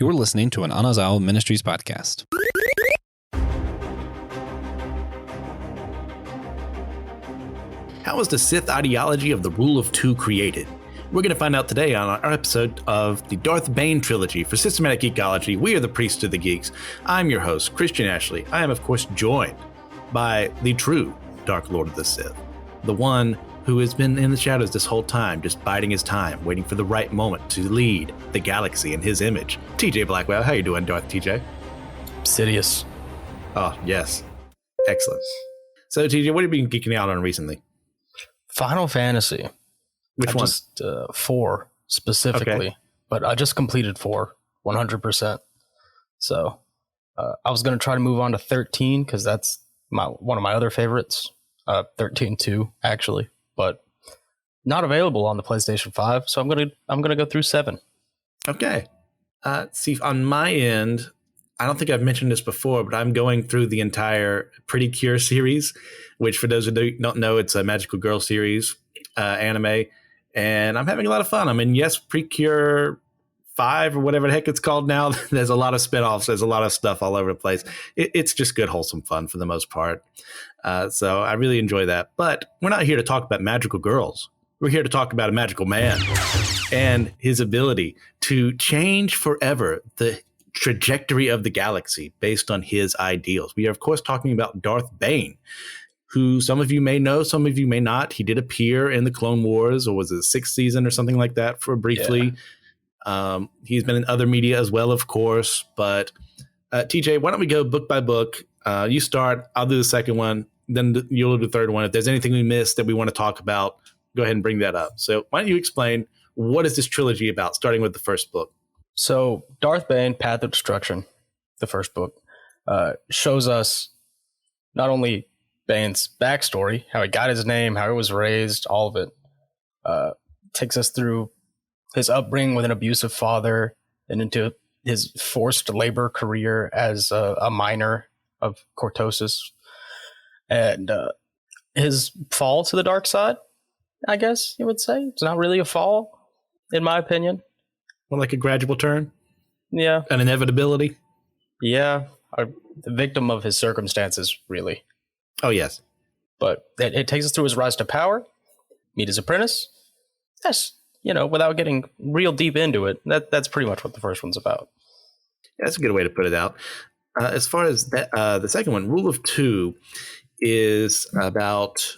You're listening to an Anazao Ministries podcast. How was the Sith ideology of the Rule of Two created? We're going to find out today on our episode of the Darth Bane trilogy for Systematic Geekology. We are the Priests of the Geeks. I'm your host, Christian Ashley. I am, of course, joined by the true Dark Lord of the Sith, the one who has been in the shadows this whole time, just biding his time, waiting for the right moment to lead the galaxy in his image. TJ Blackwell, how you doing, Darth TJ? Sidious. Oh, yes. Excellent. So, TJ, what have you been geeking out on recently? Final Fantasy. Which one? Just 4 specifically, okay. But I just completed 4, 100%. So I was going to try to move on to 13 because that's one of my other favorites. 13 too, actually, but not available on the PlayStation 5. So I'm gonna go through 7. Okay. See, on my end, I don't think I've mentioned this before, but I'm going through the entire Pretty Cure series, which for those who don't know, it's a magical girl series anime, and I'm having a lot of fun. I mean, yes, Pretty Cure 5 or whatever the heck it's called now. There's a lot of spinoffs. There's a lot of stuff all over the place. It's just good, wholesome fun for the most part. So I really enjoy that. But we're not here to talk about magical girls. We're here to talk about a magical man and his ability to change forever the trajectory of the galaxy based on his ideals. We are, of course, talking about Darth Bane, who some of you may know, some of you may not. He did appear in the Clone Wars, or was it the 6th season or something like that for briefly. Yeah. He's been in other media as well, of course. But TJ, why don't we go book by book? You start, I'll do the second one, then you'll do the third one. If there's anything we missed that we want to talk about, go ahead and bring that up. So why don't you explain, what is this trilogy about, starting with the first book? So Darth Bane, Path of Destruction, the first book, shows us not only Bane's backstory, how he got his name, how he was raised, all of it. Takes us through his upbringing with an abusive father and into his forced labor career as a miner of Cortosis, and his fall to the dark side, I guess you would say. It's not really a fall, in my opinion. Well, like a gradual turn? Yeah. An inevitability? Yeah. The victim of his circumstances, really. Oh, yes. But it takes us through his rise to power, meet his apprentice. That's, without getting real deep into it, that's pretty much what the first one's about. Yeah, that's a good way to put it out. As far as the second one, Rule of Two is about,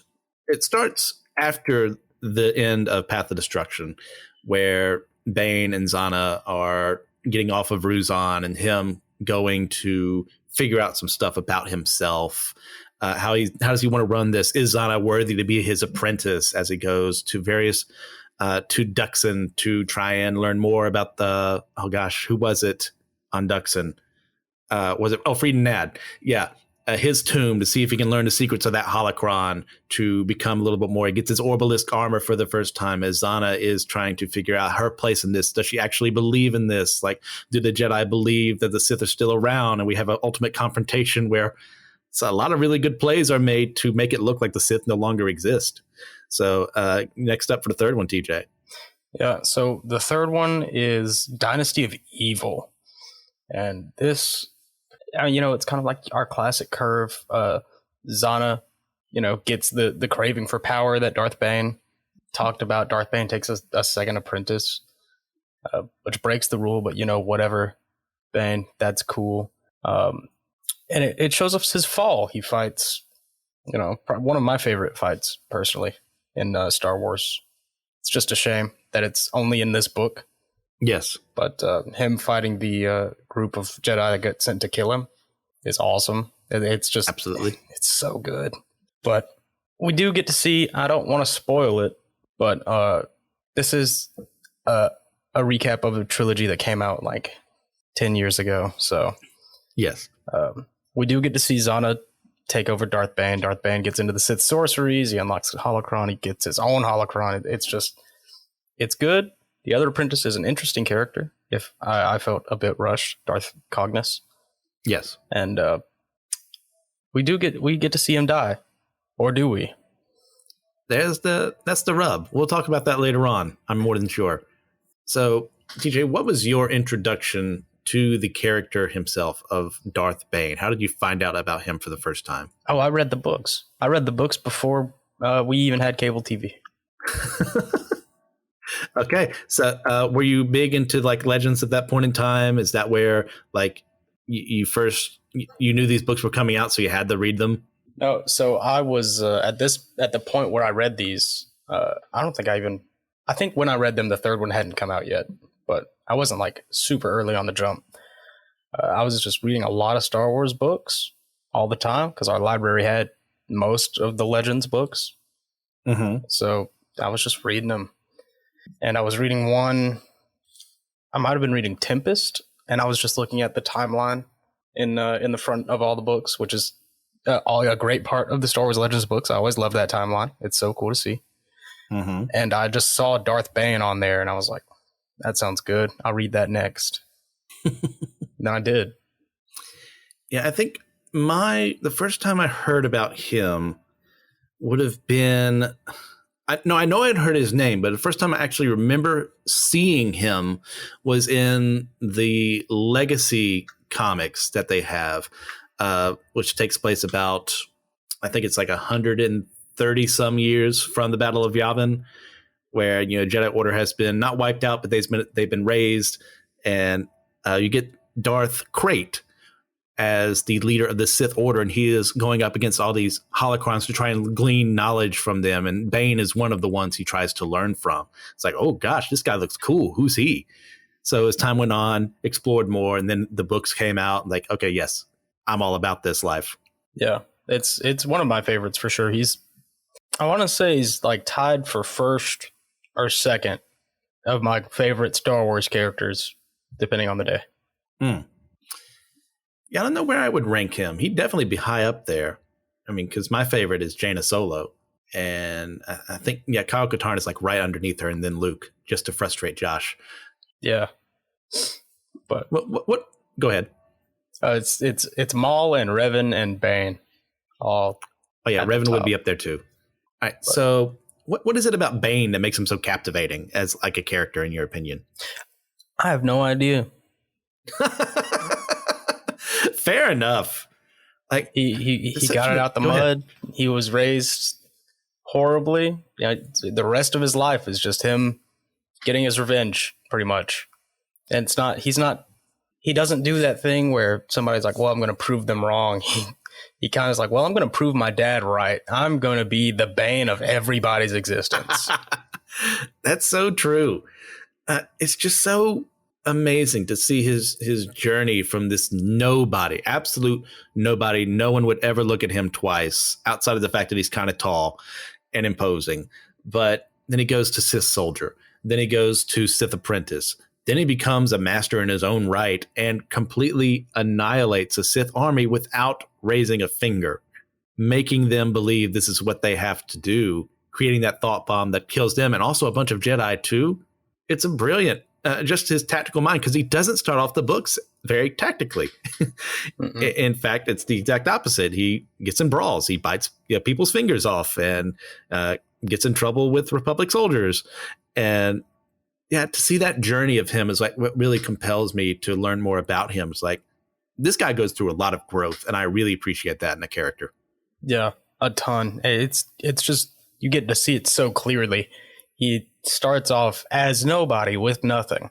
it starts after the end of Path of Destruction, where Bane and Zana are getting off of Ruzon and him going to figure out some stuff about himself. How does he want to run this? Is Zana worthy to be his apprentice as he goes to various to Duxon to try and learn more about who was it on Duxon? Was it Frieden Nad? Yeah. His tomb, to see if he can learn the secrets of that holocron to become a little bit more. He gets his Orbalisk armor for the first time as Zana is trying to figure out her place in this. Does she actually believe in this? Like, do the Jedi believe that the Sith are still around? And we have an ultimate confrontation where a lot of really good plays are made to make it look like the Sith no longer exist. So next up for the third one, TJ. Yeah, so the third one is Dynasty of Evil. And this, it's kind of like our classic curve. Zana, gets the craving for power that Darth Bane talked about. Darth Bane takes a second apprentice, which breaks the rule, but whatever, Bane, that's cool. And it shows us his fall. He fights, one of my favorite fights personally in Star Wars. It's just a shame that it's only in this book. Yes. But him fighting the group of Jedi that get sent to kill him is awesome. It's just, absolutely, it's so good. But we do get to see, I don't want to spoil it, but this is a recap of a trilogy that came out like 10 years ago. So yes, we do get to see Zana take over Darth Bane. Darth Bane gets into the Sith sorceries. He unlocks the holocron. He gets his own holocron. It's good. The other apprentice is an interesting character. If I felt a bit rushed, Darth Cognis. Yes, and we get to see him die, or do we? That's the rub. We'll talk about that later on. I'm more than sure. So, TJ, what was your introduction to the character himself of Darth Bane? How did you find out about him for the first time? Oh, I read the books. I read the books before we even had cable TV. Okay, so were you big into like Legends at that point in time? Is that where like you first you knew these books were coming out, so you had to read them? No, so I was at the point where I read these. I think when I read them, the third one hadn't come out yet, but I wasn't like super early on the jump. I was just reading a lot of Star Wars books all the time because our library had most of the Legends books. Mm-hmm. So I was just reading them. And I was reading one, I might have been reading Tempest, and I was just looking at the timeline in the front of all the books, which is a great part of the Star Wars Legends books. I always love that timeline. It's so cool to see. Mm-hmm. And I just saw Darth Bane on there, and I was like, that sounds good. I'll read that next. And I did. Yeah, I think the first time I heard about him would have been... I know I'd heard his name, but the first time I actually remember seeing him was in the Legacy comics that they have, which takes place about, I think it's like 130 some years from the Battle of Yavin, where Jedi Order has been not wiped out, but they've been raised, and you get Darth Krayt as the leader of the Sith Order, and he is going up against all these holocrons to try and glean knowledge from them, and Bane is one of the ones he tries to learn from. It's like, oh gosh, this guy looks cool. Who's he? So as time went on, explored more, and then the books came out, like, okay, yes, I'm all about this life. Yeah, it's one of my favorites for sure. I want to say he's like tied for first or second of my favorite Star Wars characters, depending on the day. Yeah, I don't know where I would rank him. He'd definitely be high up there. I mean, because my favorite is Jaina Solo. And I think, Kyle Katarn is like right underneath her, and then Luke, just to frustrate Josh. Yeah. But what? Go ahead. It's Maul and Revan and Bane. All. Oh, yeah, Revan would be up there too. All right, so what is it about Bane that makes him so captivating as like a character, in your opinion? I have no idea. Fair enough. Like he got it out the mud. He was raised horribly. Yeah, the rest of his life is just him getting his revenge, pretty much. And he doesn't do that thing where somebody's like, well, I'm going to prove them wrong. He kind of is like, well, I'm going to prove my dad right. I'm going to be the bane of everybody's existence. That's so true. It's just so amazing to see his journey from this nobody, absolute nobody. No one would ever look at him twice, outside of the fact that he's kind of tall and imposing. But then he goes to Sith soldier. Then he goes to Sith apprentice. Then he becomes a master in his own right and completely annihilates a Sith army without raising a finger, making them believe this is what they have to do, creating that thought bomb that kills them and also a bunch of Jedi too. It's a brilliant, just his tactical mind, because he doesn't start off the books very tactically. Mm-hmm. In fact, it's the exact opposite. He gets in brawls. He bites people's fingers off and gets in trouble with Republic soldiers. And yeah, to see that journey of him is like what really compels me to learn more about him. It's like, this guy goes through a lot of growth, and I really appreciate that in a character. Yeah, a ton. It's just, you get to see it so clearly. He starts off as nobody with nothing,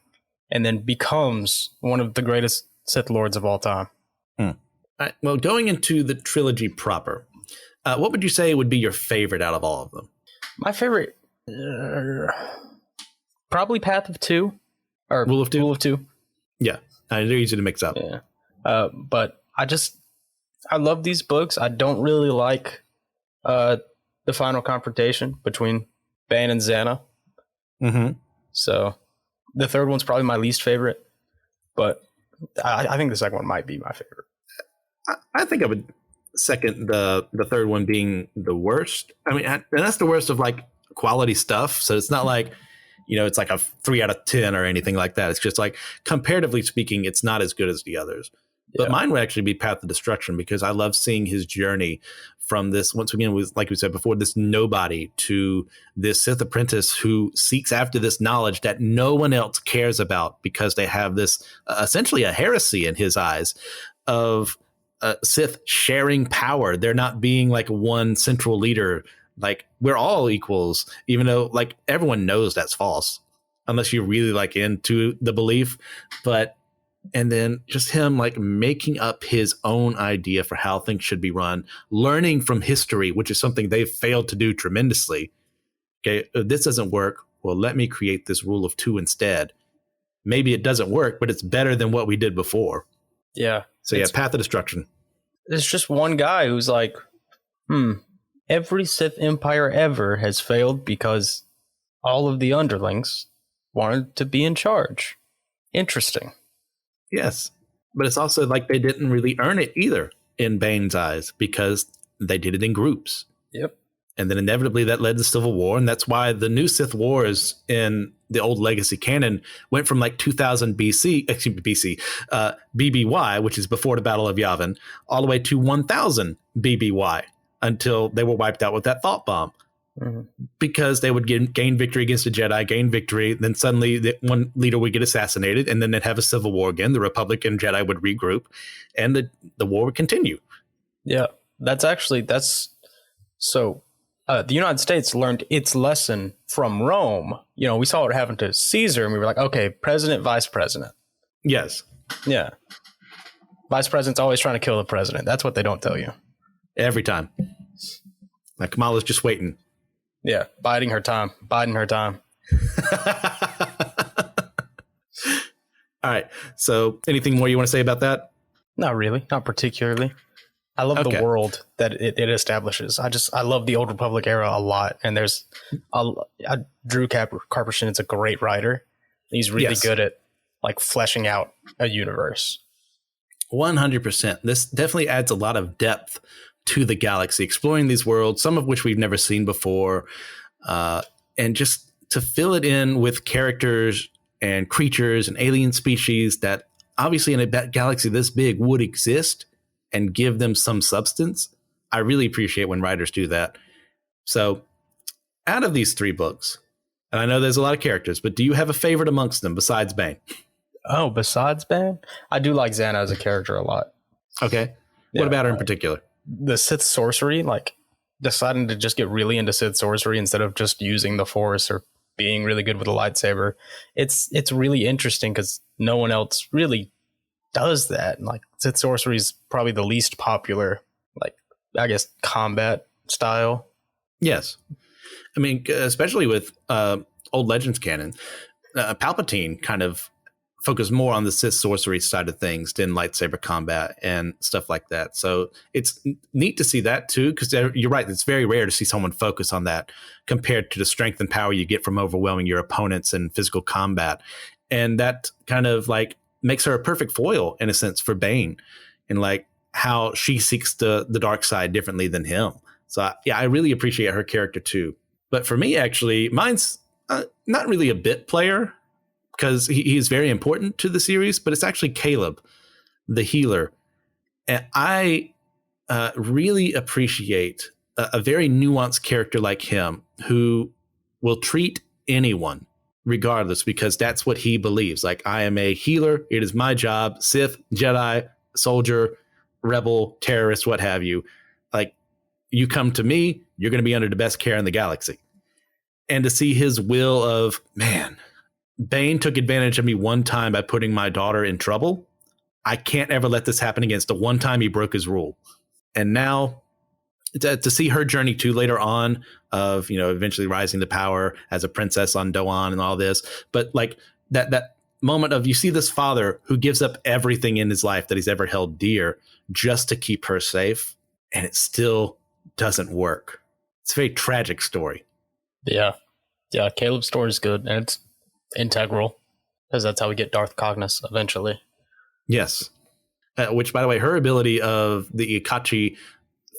and then becomes one of the greatest Sith Lords of all time. All right, well, going into the trilogy proper, what would you say would be your favorite out of all of them? My favorite, probably Path of Two, or Rule of Two. Rule of Two. Yeah, they're easy to mix up. Yeah, but I love these books. I don't really like the final confrontation between Bane and Xana. Mm-hmm. So the third one's probably my least favorite, but I think the second one might be my favorite. I think I would second the third one being the worst. I mean, and that's the worst of like quality stuff. So it's not like, it's like a 3 out of 10 or anything like that. It's just like, comparatively speaking, it's not as good as the others. But Yeah. mine would actually be Path of Destruction, because I love seeing his journey from this, once again, was like we said before, this nobody to this Sith apprentice who seeks after this knowledge that no one else cares about, because they have this essentially a heresy in his eyes of Sith sharing power. There not being like one central leader. Like, we're all equals, even though like everyone knows that's false, unless you're really like into the belief. But and then just him like making up his own idea for how things should be run, learning from history, which is something they've failed to do tremendously. Okay, this doesn't work. Well, let me create this rule of 2 instead. Maybe it doesn't work, but it's better than what we did before. Yeah. So yeah, Path of Destruction. There's just one guy who's like, every Sith Empire ever has failed because all of the underlings wanted to be in charge. Interesting. Yes, but it's also like they didn't really earn it either in Bane's eyes, because they did it in groups. Yep. And then inevitably that led to Civil War. And that's why the new Sith Wars in the old legacy canon went from like 2000 BBY, which is before the Battle of Yavin, all the way to 1000 BBY until they were wiped out with that thought bomb. Mm-hmm. Because they would gain victory against the Jedi, gain victory, then suddenly one leader would get assassinated, and then they'd have a civil war again. The Republic and Jedi would regroup, and the war would continue. Yeah, so the United States learned its lesson from Rome. You know, we saw what happened to Caesar, and we were like, okay, president, vice president. Yes. Yeah. Vice president's always trying to kill the president. That's what they don't tell you. Every time. Like Kamala's just waiting. Yeah, biding her time. All right. So anything more you want to say about that? Not really. Not particularly. I love the world that it establishes. I love the Old Republic era a lot. And Drew Karpyshyn is a great writer. He's really good at like fleshing out a universe. 100%. This definitely adds a lot of depth to the galaxy, exploring these worlds, some of which we've never seen before, and just to fill it in with characters and creatures and alien species that obviously in a galaxy this big would exist, and give them some substance. I really appreciate when writers do that. So out of these 3 books, and I know there's a lot of characters, but do you have a favorite amongst them besides Bane? Oh, besides Bane? I do like Xana as a character a lot. Okay. What about her in particular? The Sith sorcery, like deciding to just get really into Sith sorcery instead of just using the Force or being really good with a lightsaber. It's really interesting because no one else really does that. Like Sith sorcery is probably the least popular, like I guess, combat style. Yes. I mean, especially with old Legends canon, Palpatine kind of focused more on the Sith sorcery side of things than lightsaber combat and stuff like that. So it's neat to see that too, because you're right. It's very rare to see someone focus on that compared to the strength and power you get from overwhelming your opponents in physical combat. And that kind of like makes her a perfect foil in a sense for Bane, and like how she seeks the dark side differently than him. So I really appreciate her character too. But for me, actually, mine's not really a bit player, because he is very important to the series, but it's actually Caleb, the healer. And I really appreciate a very nuanced character like him who will treat anyone regardless, because that's what he believes. Like, I am a healer. It is my job. Sith, Jedi, soldier, rebel, terrorist, what have you. Like, you come to me, you're going to be under the best care in the galaxy. And to see his will of, man, Bane took advantage of me one time by putting my daughter in trouble. I can't ever let this happen again. It's the one time he broke his rule. And now to see her journey too later on of, you know, eventually rising to power as a princess on Doan and all this. But like that moment of, you see this father who gives up everything in his life that he's ever held dear just to keep her safe. And it still doesn't work. It's a very tragic story. Yeah. Yeah. Caleb's story is good. And it's integral, because that's how we get Darth Cognos eventually. Yes. Which, by the way, her ability of the Ikachi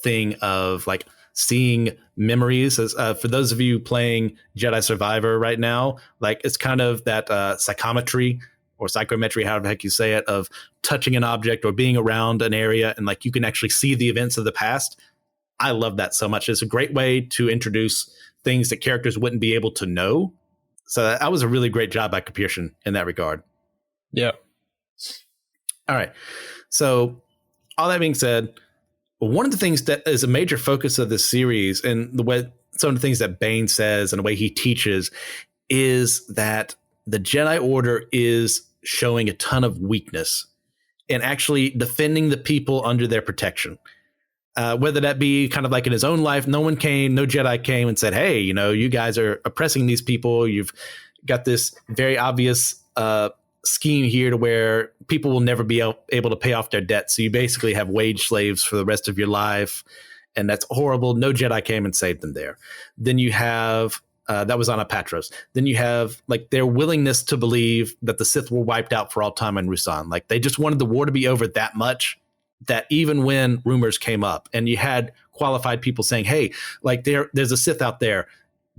thing of like seeing memories, as for those of you playing Jedi Survivor right now, like it's kind of that psychometry or psychometry, however the heck you say it, of touching an object or being around an area and like you can actually see the events of the past. I love that so much. It's a great way to introduce things that characters wouldn't be able to know. So that was a really great job by Kapierson in that regard. Yeah. All right. So all that being said, one of the things that is a major focus of this series and the way some of the things that Bane says and the way he teaches is that the Jedi Order is showing a ton of weakness and actually defending the people under their protection. Whether that be kind of like in his own life, no Jedi came and said, hey, you guys are oppressing these people. You've got this very obvious scheme here to where people will never be able to pay off their debt. So you basically have wage slaves for the rest of your life. And that's horrible. No Jedi came and saved them there. Then you have, that was on Patros. Then you have like their willingness to believe that the Sith were wiped out for all time on Ruusan. Like they just wanted the war to be over that much that even when rumors came up and you had qualified people saying, hey, like there's a Sith out there,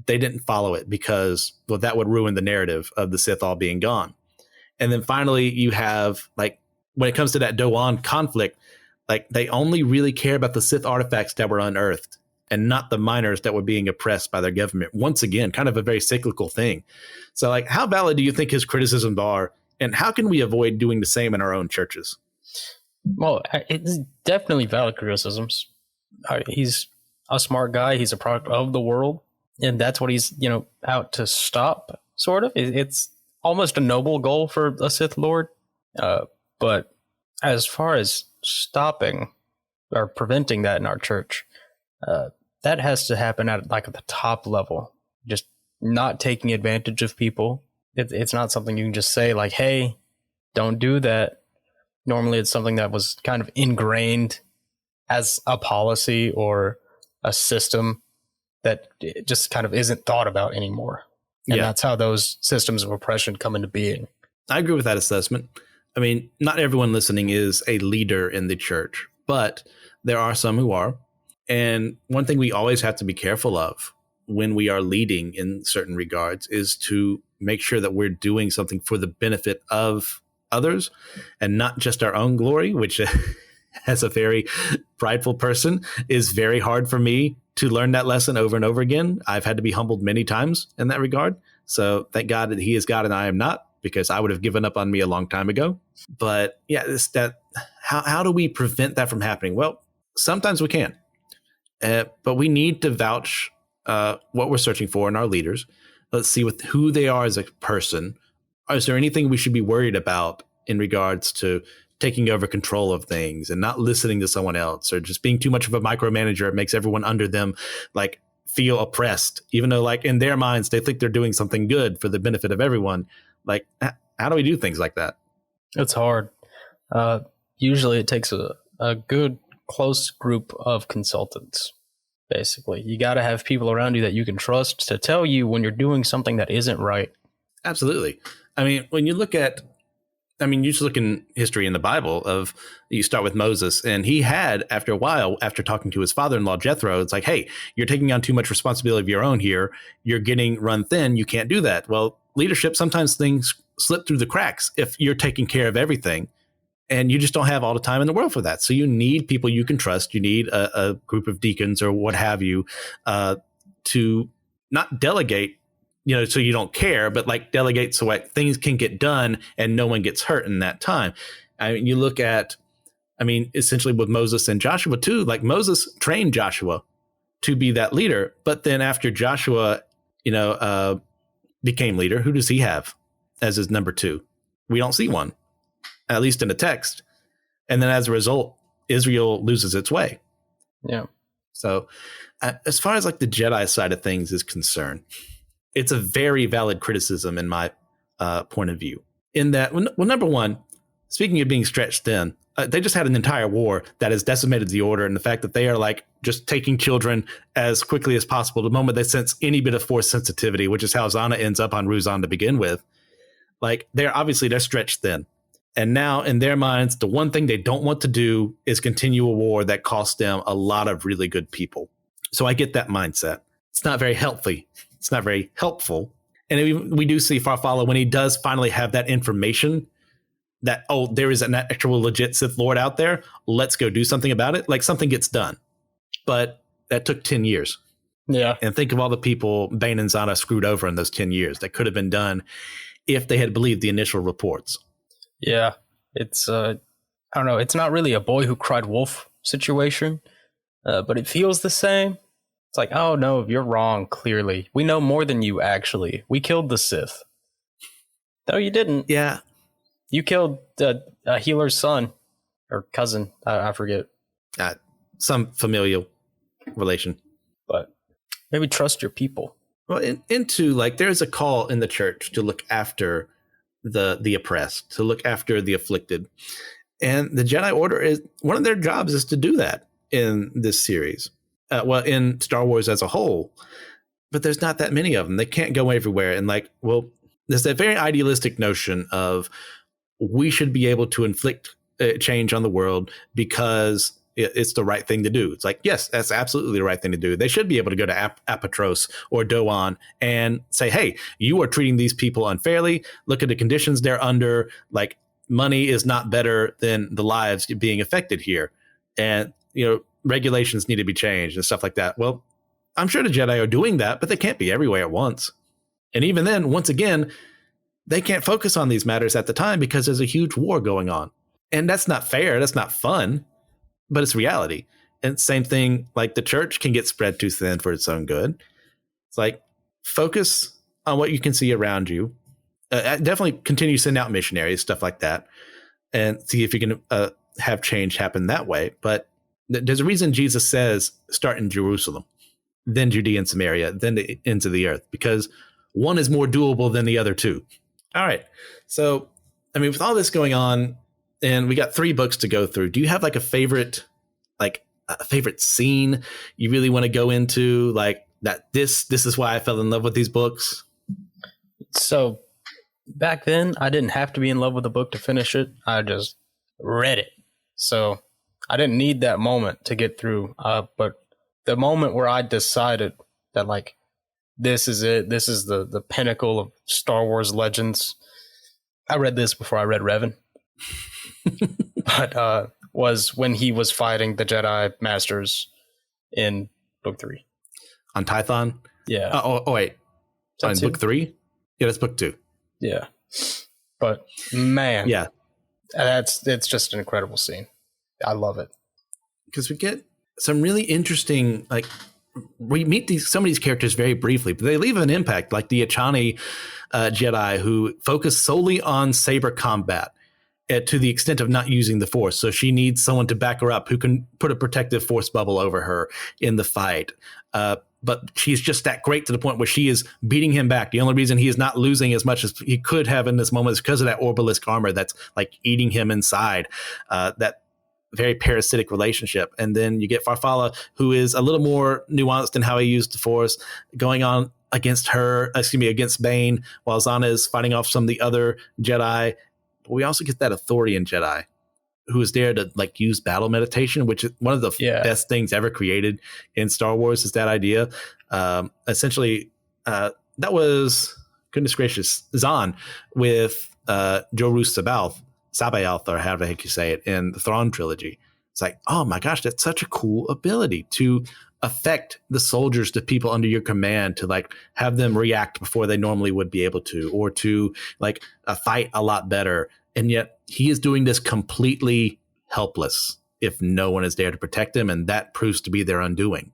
they didn't follow it because, well, that would ruin the narrative of the Sith all being gone. And then finally you have like, when it comes to that Doan conflict, like they only really care about the Sith artifacts that were unearthed and not the miners that were being oppressed by their government. Once again, kind of a very cyclical thing. So like, how valid do you think his criticisms are? And how can we avoid doing the same in our own churches? Well, it's definitely valid criticisms. He's a smart guy. He's a product of the world. And that's what he's, out to stop, sort of. It's almost a noble goal for a Sith Lord. But as far as stopping or preventing that in our church, that has to happen at the top level. Just not taking advantage of people. It's not something you can just say like, hey, don't do that. Normally it's something that was kind of ingrained as a policy or a system that just kind of isn't thought about anymore. And that's how those systems of oppression come into being. I agree with that assessment. I mean, not everyone listening is a leader in the church, but there are some who are. And one thing we always have to be careful of when we are leading in certain regards is to make sure that we're doing something for the benefit of others and not just our own glory, which as a very prideful person is very hard for me to learn that lesson over and over again. I've had to be humbled many times in that regard. So thank God that he is God and I am not, because I would have given up on me a long time ago. But yeah, how do we prevent that from happening? Well, sometimes we can, but we need to vouch what we're searching for in our leaders. Let's see who they are as a person. Is there anything we should be worried about in regards to taking over control of things and not listening to someone else, or just being too much of a micromanager? It makes everyone under them like feel oppressed, even though like in their minds, they think they're doing something good for the benefit of everyone. Like, how do we do things like that? It's hard. Usually it takes a good close group of consultants. Basically, you got to have people around you that you can trust to tell you when you're doing something that isn't right. Absolutely. I mean, when you just look in history in the Bible you start with Moses, and he had, after a while, after talking to his father-in-law, Jethro, it's like, hey, you're taking on too much responsibility of your own here. You're getting run thin. You can't do that. Well, leadership, sometimes things slip through the cracks if you're taking care of everything, and you just don't have all the time in the world for that. So you need people you can trust. You need a group of deacons or what have you to not delegate, so you don't care, but like delegate so like things can get done and no one gets hurt in that time. I mean, you look at, essentially with Moses and Joshua too, like Moses trained Joshua to be that leader. But then after Joshua, became leader, who does he have as his number two? We don't see one, at least in the text. And then as a result, Israel loses its way. Yeah. So as far as like the Jedi side of things is concerned, it's a very valid criticism in my point of view, in that, well, number one, speaking of being stretched thin, they just had an entire war that has decimated the order. And the fact that they are like just taking children as quickly as possible the moment they sense any bit of force sensitivity, which is how Zana ends up on Ruusan to begin with. Like they're stretched thin. And now in their minds, the one thing they don't want to do is continue a war that costs them a lot of really good people. So I get that mindset. It's not very healthy. It's not very helpful. And we do see Farfalla when he does finally have that information that, oh, there is an actual legit Sith Lord out there. Let's go do something about it. Like something gets done. But that took 10 years. Yeah. And think of all the people Bane and Zana screwed over in those 10 years that could have been done if they had believed the initial reports. Yeah. It's, I don't know. It's not really a boy who cried wolf situation, but it feels the same. It's like, oh, no, you're wrong, clearly. We know more than you, actually. We killed the Sith. No, you didn't. Yeah. You killed a healer's son or cousin. I forget. Some familial relation. But maybe trust your people. Well, into like there's a call in the church to look after the oppressed, to look after the afflicted. And the Jedi Order is one of their jobs is to do that in this series. In Star Wars as a whole. But there's not that many of them. They can't go everywhere. And there's that very idealistic notion of we should be able to inflict change on the world because it's the right thing to do. It's like, yes, that's absolutely the right thing to do. They should be able to go to Apatros or Doan and say, hey, you are treating these people unfairly. Look at the conditions they're under. Like, money is not better than the lives being affected here. And, regulations need to be changed and stuff like that. Well, I'm sure the Jedi are doing that, but they can't be everywhere at once. And even then, once again, they can't focus on these matters at the time because there's a huge war going on. And that's not fair. That's not fun, but it's reality. And same thing, like the church can get spread too thin for its own good. It's like, focus on what you can see around you. Definitely continue sending out missionaries, stuff like that, and see if you can have change happen that way. But there's a reason Jesus says start in Jerusalem, then Judea and Samaria, then the ends of the earth, because one is more doable than the other two. All right. So, with all this going on, and we got 3 books to go through, do you have a favorite scene you really want to go into? Like that, this is why I fell in love with these books. So back then, I didn't have to be in love with a book to finish it. I just read it. So I didn't need that moment to get through. But the moment where I decided that this is it, this is the pinnacle of Star Wars legends. I read this before I read Revan. But was when he was fighting the Jedi Masters in Book 3. On Tython? Yeah. Wait. On Book 3? Yeah, that's Book 2. Yeah. But man. Yeah. It's just an incredible scene. I love it. Because we get some really interesting, we meet some of these characters very briefly, but they leave an impact, like the Achani Jedi, who focus solely on saber combat to the extent of not using the Force. So she needs someone to back her up who can put a protective Force bubble over her in the fight. But she's just that great to the point where she is beating him back. The only reason he is not losing as much as he could have in this moment is because of that Orbalisk armor that's eating him inside. That very parasitic relationship. And then you get Farfalla, who is a little more nuanced in how he used the Force, going on against Bane, while Zana is fighting off some of the other Jedi. But we also get that Authorian Jedi who is there to use battle meditation, which is one of the best things ever created in Star Wars, is that idea. Essentially, that was, goodness gracious, Zahn with Joruus Sabaoth, or however the heck you say it, in the Thrawn trilogy. It's like, oh my gosh, that's such a cool ability to affect the soldiers, the people under your command, to have them react before they normally would be able to, or to fight a lot better. And yet he is doing this completely helpless if no one is there to protect him, and that proves to be their undoing.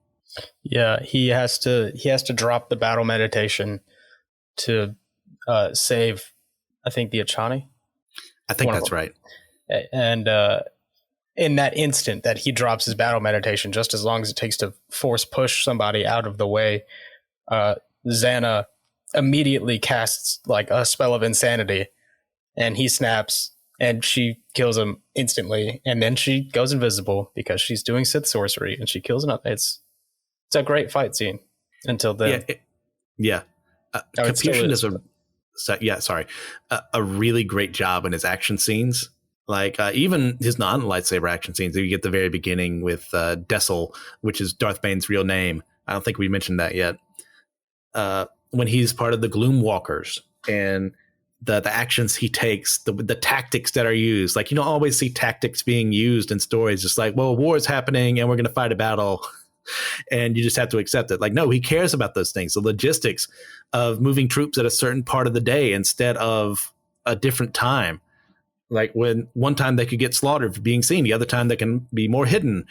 Yeah, he has to drop the battle meditation to save, I think, the Achani. I think that's right. And in that instant that he drops his battle meditation, just as long as it takes to force push somebody out of the way, Zana immediately casts a spell of insanity, and he snaps, and she kills him instantly, and then she goes invisible because she's doing Sith sorcery, and she kills another. It's a great fight scene until then. Capuchin does a really great job in his action scenes. Even his non-lightsaber action scenes that you get at the very beginning with Dessel, which is Darth Bane's real name. I don't think we mentioned that yet. when he's part of the Gloom Walkers and the actions he takes, the tactics that are used. Like, you don't always see tactics being used in stories. Just like, well, war is happening and we're going to fight a battle and you just have to accept it. Like, no, he cares about those things. The logistics of moving troops at a certain part of the day instead of a different time. Like when one time they could get slaughtered for being seen, the other time they can be more hidden.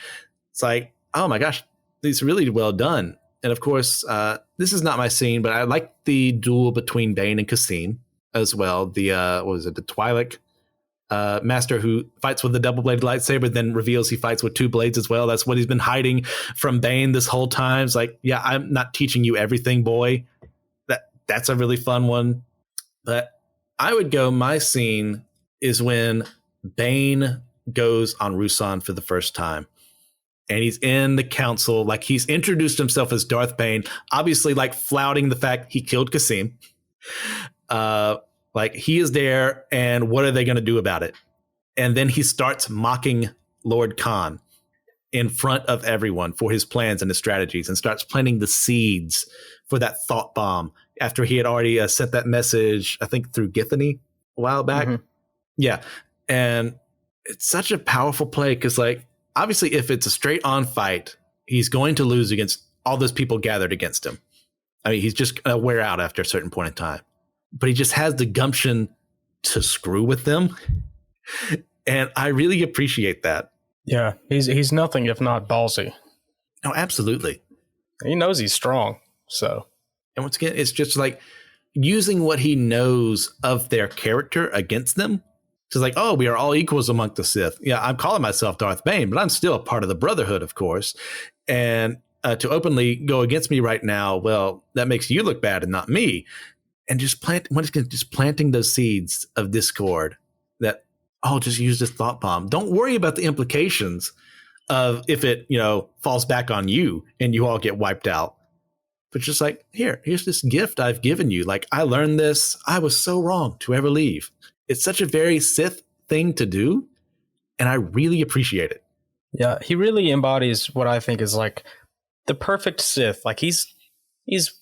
It's like, oh my gosh, it's really well done. And of course, this is not my scene, but I like the duel between Bane and Kasim as well. The what was it? The Twi'lek master who fights with the double-bladed lightsaber, then reveals he fights with two blades as well. That's what he's been hiding from Bane this whole time. It's like, yeah, I'm not teaching you everything, boy. That's a really fun one. But I would go, my scene is when Bane goes on Ruusan for the first time. And he's in the council, like he's introduced himself as Darth Bane, obviously like flouting the fact he killed Kasim. Like he is there, and what are they going to do about it? And then he starts mocking Lord Khan in front of everyone for his plans and his strategies, and starts planting the seeds for that thought bomb after he had already sent that message, I think through Githany a while back. Mm-hmm. Yeah. And it's such a powerful play because, like, obviously if it's a straight on fight, he's going to lose against all those people gathered against him. I mean, he's just going to wear out after a certain point in time. But he just has the gumption to screw with them. And I really appreciate that. Yeah, he's nothing if not ballsy. Oh, absolutely. He knows he's strong, so. And once again, it's just like using what he knows of their character against them. It's like, oh, we are all equals among the Sith. Yeah, I'm calling myself Darth Bane, but I'm still a part of the Brotherhood, of course. And to openly go against me right now, well, that makes you look bad and not me. And just planting those seeds of discord that, oh, just use this thought bomb. Don't worry about the implications of if it, falls back on you and you all get wiped out. But just like, here's this gift I've given you. Like, I learned this. I was so wrong to ever leave. It's such a very Sith thing to do, and I really appreciate it. Yeah, he really embodies what I think is like the perfect Sith. Like he's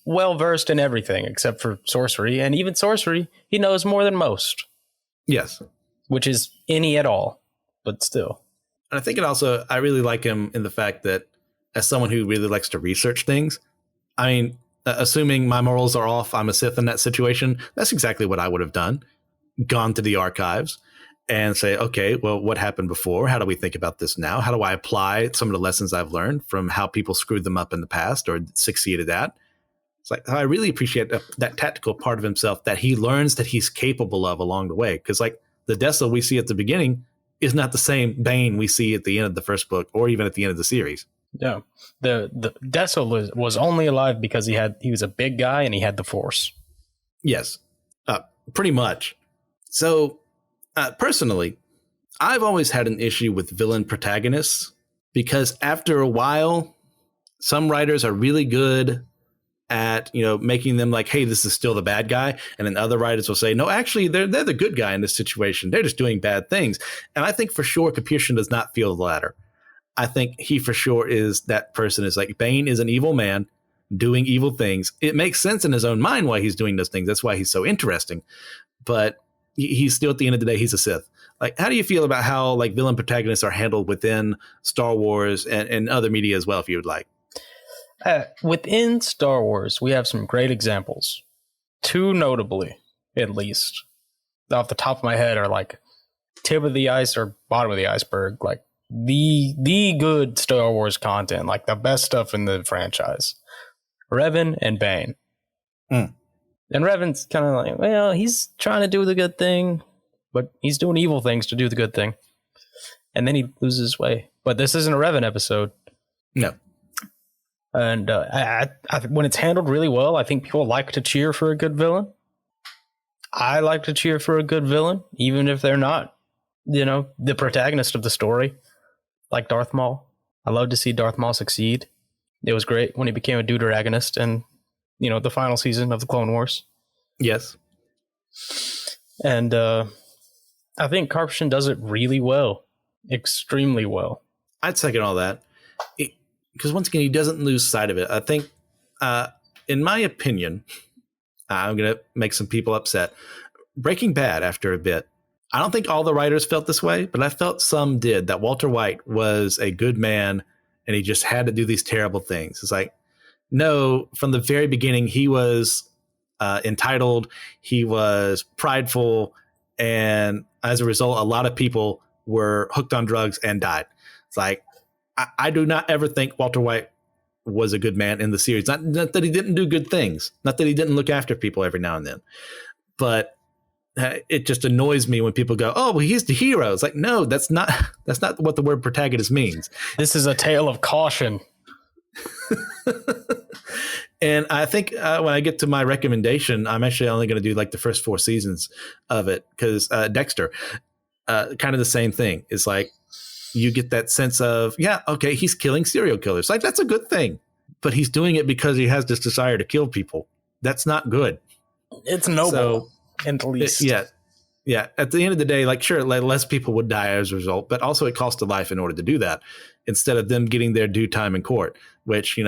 well versed in everything except for sorcery, and even sorcery, he knows more than most. Yes, which is any at all, but still. And I think I really like him in the fact that as someone who really likes to research things, I mean, assuming my morals are off, I'm a Sith in that situation. That's exactly what I would have done. Gone to the archives and say, okay, well, what happened before? How do we think about this now? How do I apply some of the lessons I've learned from how people screwed them up in the past or succeeded at? It's like, I really appreciate that tactical part of himself that he learns that he's capable of along the way. Because like the Dessa we see at the beginning is not the same Bane we see at the end of the first book or even at the end of the series. Yeah, the Dessa was only alive because he was a big guy and he had the Force. Yes, pretty much. So, personally, I've always had an issue with villain protagonists because after a while, some writers are really good at, making them like, hey, this is still the bad guy. And then other writers will say, no, actually, they're the good guy in this situation. They're just doing bad things. And I think for sure Capuchin does not feel the latter. I think he for sure is that person is like, Bane is an evil man doing evil things. It makes sense in his own mind why he's doing those things. That's why he's so interesting. But he's still, at the end of the day, he's a Sith. Like, how do you feel about how like villain protagonists are handled within Star Wars and other media as well, if you would like? Within Star Wars, we have some great examples. Two notably, at least, off the top of my head, are like tip of the ice or bottom of the iceberg, like the good Star Wars content, like the best stuff in the franchise. Revan and Bane. Mm. And Revan's kind of like, well, he's trying to do the good thing, but he's doing evil things to do the good thing. And then he loses his way. But this isn't a Revan episode. No. And when it's handled really well, I think people like to cheer for a good villain. I like to cheer for a good villain, even if they're not, the protagonist of the story, like Darth Maul. I love to see Darth Maul succeed. It was great when he became a deuteragonist and the final season of the Clone Wars. Yes. And I think Capuchin does it really well. Extremely well. I'd second all that. Because once again, he doesn't lose sight of it. I think, in my opinion, I'm going to make some people upset. Breaking Bad, after a bit, I don't think all the writers felt this way, but I felt some did, that Walter White was a good man and he just had to do these terrible things. It's like, no, from the very beginning, he was entitled, he was prideful, and as a result, a lot of people were hooked on drugs and died. It's like, I do not ever think Walter White was a good man in the series. Not that he didn't do good things, not that he didn't look after people every now and then, but it just annoys me when people go, "Oh, well, he's the hero." It's like, no, that's not what the word protagonist means. This is a tale of caution. And I think when I get to my recommendation, I'm actually only going to do like the first 4 seasons of it, because Dexter, kind of the same thing. It's like you get that sense of, yeah, okay, he's killing serial killers. Like, that's a good thing, but he's doing it because he has this desire to kill people. That's not good. It's noble. So, at least. Yeah. At the end of the day, like, sure, less people would die as a result, but also it costs a life in order to do that, instead of them getting their due time in court, which,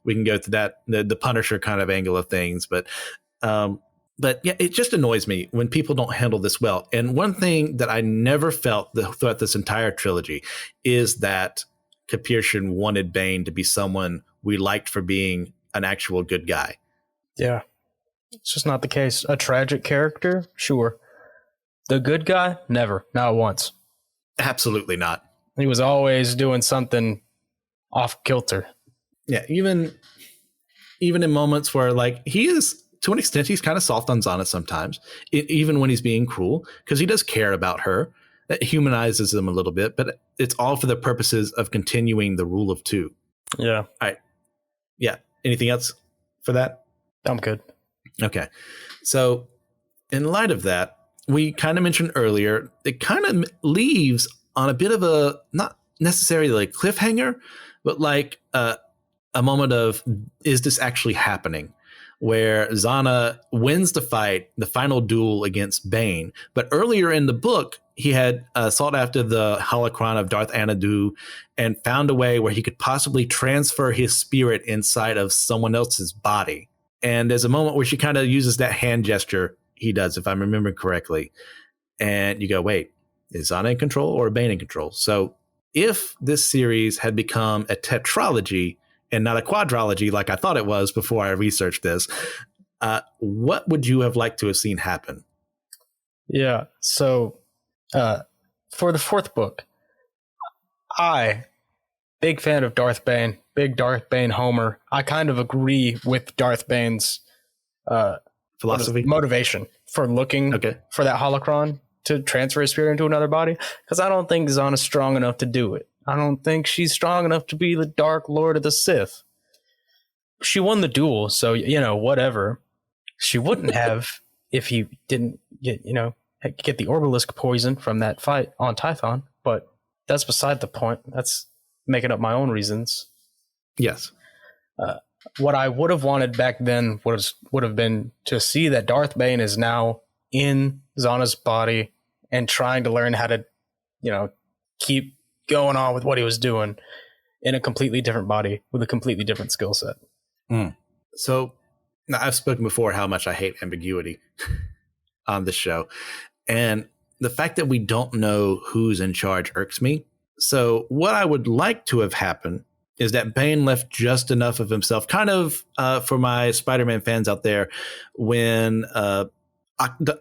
we can go to that, the Punisher kind of angle of things. But yeah, it just annoys me when people don't handle this well. And one thing that I never felt throughout this entire trilogy is that Kapirshin wanted Bane to be someone we liked for being an actual good guy. Yeah. It's just not the case. A tragic character? Sure. The good guy? Never. Not once. Absolutely not. He was always doing something off kilter. Yeah, even in moments where, like, he is, to an extent, he's kind of soft on Zana sometimes, even when he's being cruel, because he does care about her. That humanizes him a little bit, but it's all for the purposes of continuing the rule of 2. Yeah. All right. Yeah. Anything else for that? I'm good. Okay. So in light of that, we kind of mentioned earlier, it kind of leaves on a bit of a, not necessarily like cliffhanger, but like a moment of, is this actually happening? Where Zana wins the fight, the final duel against Bane. But earlier in the book, he had sought after the holocron of Darth Anadu and found a way where he could possibly transfer his spirit inside of someone else's body. And there's a moment where she kind of uses that hand gesture he does, if I'm remembering correctly. And you go, wait, is Zana in control or Bane in control? So if this series had become a tetralogy and not a quadrology like I thought it was before I researched this, what would you have liked to have seen happen? Yeah, so for the 4th book, big fan of Darth Bane, big Darth Bane homer. I kind of agree with Darth Bane's philosophy, motivation for looking for that holocron to transfer his spirit into another body, because I don't think Zana's strong enough to do it. I don't think she's strong enough to be the Dark Lord of the Sith. She won the duel, so, whatever. She wouldn't have if he didn't get the Orbalisk poison from that fight on Tython, but that's beside the point. That's making up my own reasons. Yes. What I would have wanted back then would have been to see that Darth Bane is now in Zana's body and trying to learn how to, keep going on with what he was doing in a completely different body with a completely different skill set. So I've spoken before how much I hate ambiguity on this show. And the fact that we don't know who's in charge irks me. So what I would like to have happened is that Bane left just enough of himself, kind of for my Spider-Man fans out there, when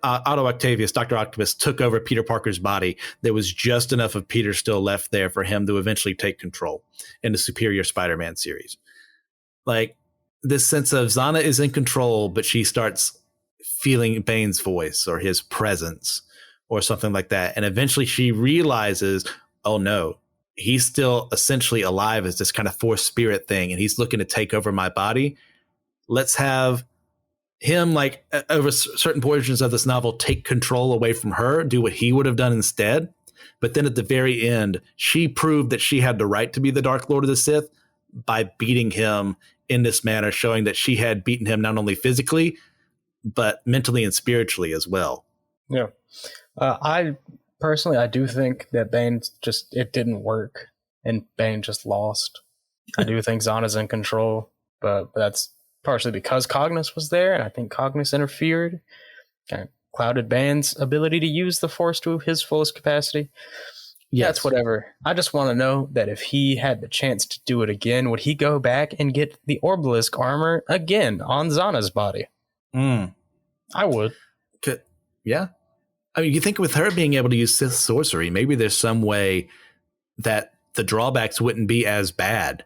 Otto Octavius, Dr. Octopus, took over Peter Parker's body, there was just enough of Peter still left there for him to eventually take control in the Superior Spider-Man series. Like, this sense of Zana is in control, but she starts feeling Bane's voice or his presence or something like that. And eventually she realizes, oh no, he's still essentially alive as this kind of force spirit thing, and he's looking to take over my body. Let's have him, like, over certain portions of this novel, take control away from her, do what he would have done instead. But then at the very end, she proved that she had the right to be the Dark Lord of the Sith by beating him in this manner, showing that she had beaten him not only physically, but mentally and spiritually as well. Yeah. I do think that Bane it didn't work and Bane just lost. I do think Zana's in control, but that's partially because Cognos was there, and I think Cognos interfered, kind of clouded Bane's ability to use the Force to his fullest capacity. Yes. That's whatever. I just want to know that if he had the chance to do it again, would he go back and get the Orbalisk armor again on Zana's body? I would. Yeah. I mean, you think with her being able to use Sith sorcery, maybe there's some way that the drawbacks wouldn't be as bad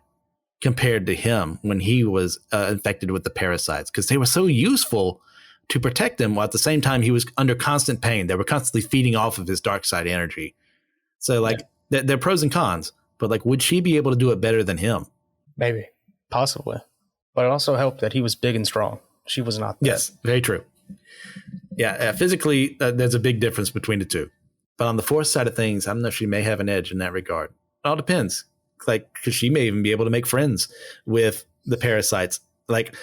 compared to him when he was infected with the parasites, because they were so useful to protect him while at the same time he was under constant pain. They were constantly feeding off of his dark side energy. So like they're pros and cons, but like, would she be able to do it better than him? Maybe, possibly. But it also helped that he was big and strong. She was not that. Yes, very true. Yeah, physically, there's a big difference between the two. But on the Force side of things, I don't know if she may have an edge in that regard. It all depends. Like, because she may even be able to make friends with the parasites. Like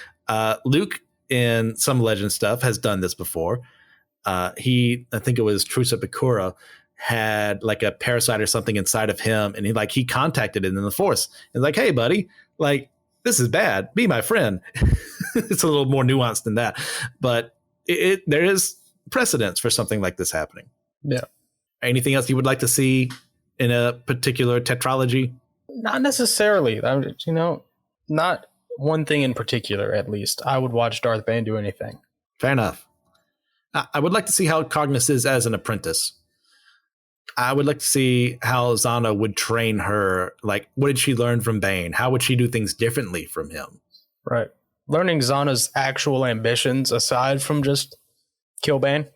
Luke in some Legend stuff has done this before. I think it was Trusa Bakura, had like a parasite or something inside of him, and he contacted it in the Force and like, hey buddy, like this is bad, be my friend. It's a little more nuanced than that, but there is precedence for something like this happening. Yeah. Anything else you would like to see in a particular tetralogy? Not necessarily. Not one thing in particular. At least I would watch Darth Bane do anything. Fair enough. I would like to see how Cognos is as an apprentice. I would like to see how Zana would train her. Like, what did she learn from Bane? How would she do things differently from him? Right. Learning Zana's actual ambitions aside from just kill Bane.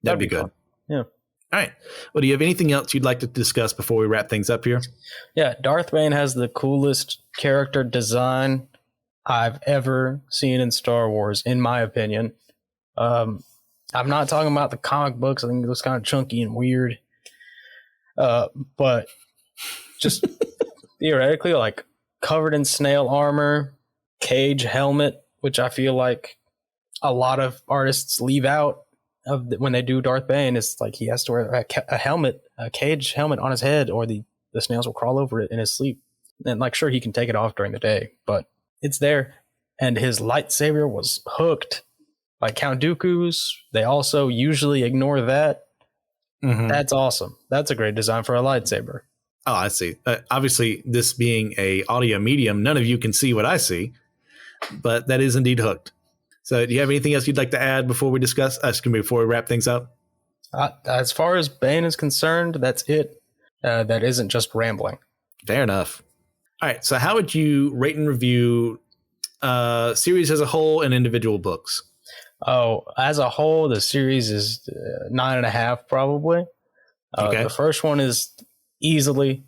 That'd be good. Fun. Yeah. All right. Well, do you have anything else you'd like to discuss before we wrap things up here? Yeah. Darth Bane has the coolest character design I've ever seen in Star Wars, in my opinion. I'm not talking about the comic books. I think it was kind of chunky and weird. But just theoretically, like covered in snail armor, cage helmet, which I feel like a lot of artists leave out of when they do Darth Bane. It's like he has to wear a helmet, a cage helmet on his head, or the snails will crawl over it in his sleep. And like, sure, he can take it off during the day, but it's there. And his lightsaber was hooked like Count Dooku's. They also usually ignore that. Mm-hmm. That's awesome. That's a great design for a lightsaber. Oh, I see. Obviously, this being a audio medium, none of you can see what I see, but that is indeed hooked. So do you have anything else you'd like to add before we before we wrap things up? As far as Bane is concerned, that's it. That isn't just rambling. Fair enough. All right. So how would you rate and review series as a whole and individual books? Oh, as a whole, the series is 9.5 probably. Okay. The first one is easily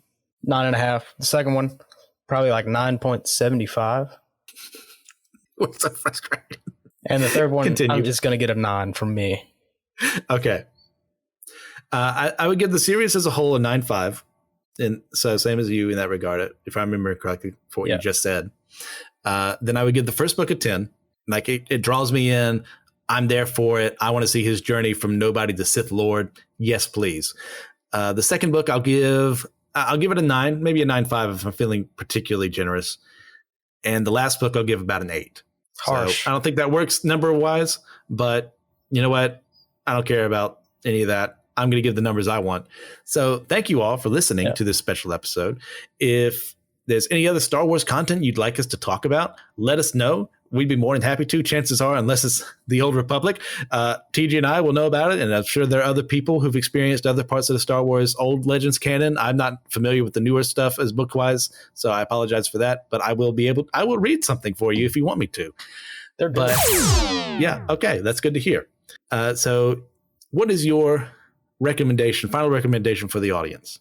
9.5. The second one, probably like 9.75. What's so frustrating? And the third one, Continue. I'm just going to get a 9 from me. Okay. I would give the series as a whole a 9.5. And so same as you in that regard, if I remember correctly, for what you just said. Then I would give the first book a 10. Like it draws me in. I'm there for it. I want to see his journey from nobody to Sith Lord. Yes, please. The second book, I'll give it a 9, maybe a 9.5 if I'm feeling particularly generous. And the last book, I'll give about an 8. Harsh. So I don't think that works number wise, but you know what? I don't care about any of that. I'm going to give the numbers I want. So thank you all for listening to this special episode. If there's any other Star Wars content you'd like us to talk about, let us know. We'd be more than happy to. Chances are, unless it's the Old Republic, TG and I will know about it. And I'm sure there are other people who've experienced other parts of the Star Wars old Legends canon. I'm not familiar with the newer stuff as book-wise, so I apologize for that. But I will read something for you if you want me to. Yeah, okay, that's good to hear. So what is your final recommendation for the audience?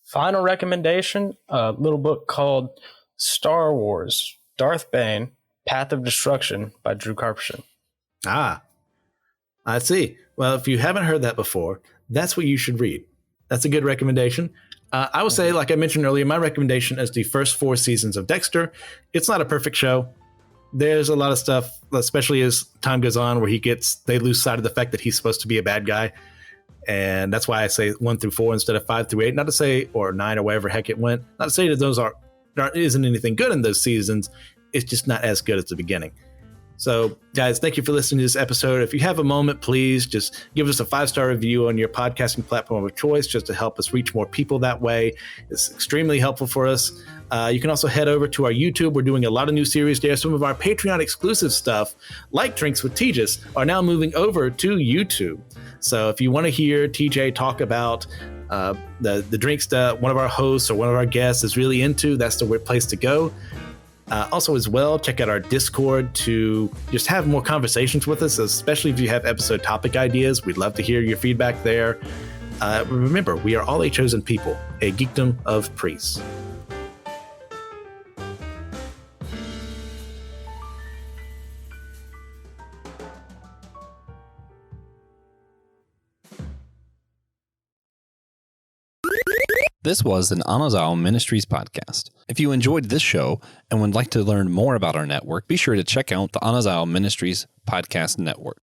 Final recommendation, a little book called Star Wars, Darth Bane, Path of Destruction by Drew Karpyshyn. Ah, I see. Well, if you haven't heard that before, that's what you should read. That's a good recommendation. I will say, like I mentioned earlier, my recommendation is the first 4 seasons of Dexter. It's not a perfect show. There's a lot of stuff, especially as time goes on, where they lose sight of the fact that he's supposed to be a bad guy. And that's why I say 1 through 4 instead of 5 through 8. Not to say, or 9 or whatever heck it went. Not to say that there isn't anything good in those seasons. It's just not as good as the beginning. So, guys, thank you for listening to this episode. If you have a moment, please just give us a 5-star review on your podcasting platform of choice just to help us reach more people that way. It's extremely helpful for us. You can also head over to our YouTube. We're doing a lot of new series there. Some of our Patreon exclusive stuff, like Drinks with Tejas, are now moving over to YouTube. So if you want to hear TJ talk about the drinks that one of our hosts or one of our guests is really into, that's the place to go. Also, as well, check out our Discord to just have more conversations with us, especially if you have episode topic ideas. We'd love to hear your feedback there. Remember, we are all a chosen people, a geekdom of priests. This was an Anazao Ministries podcast. If you enjoyed this show and would like to learn more about our network, be sure to check out the Anazao Ministries Podcast Network.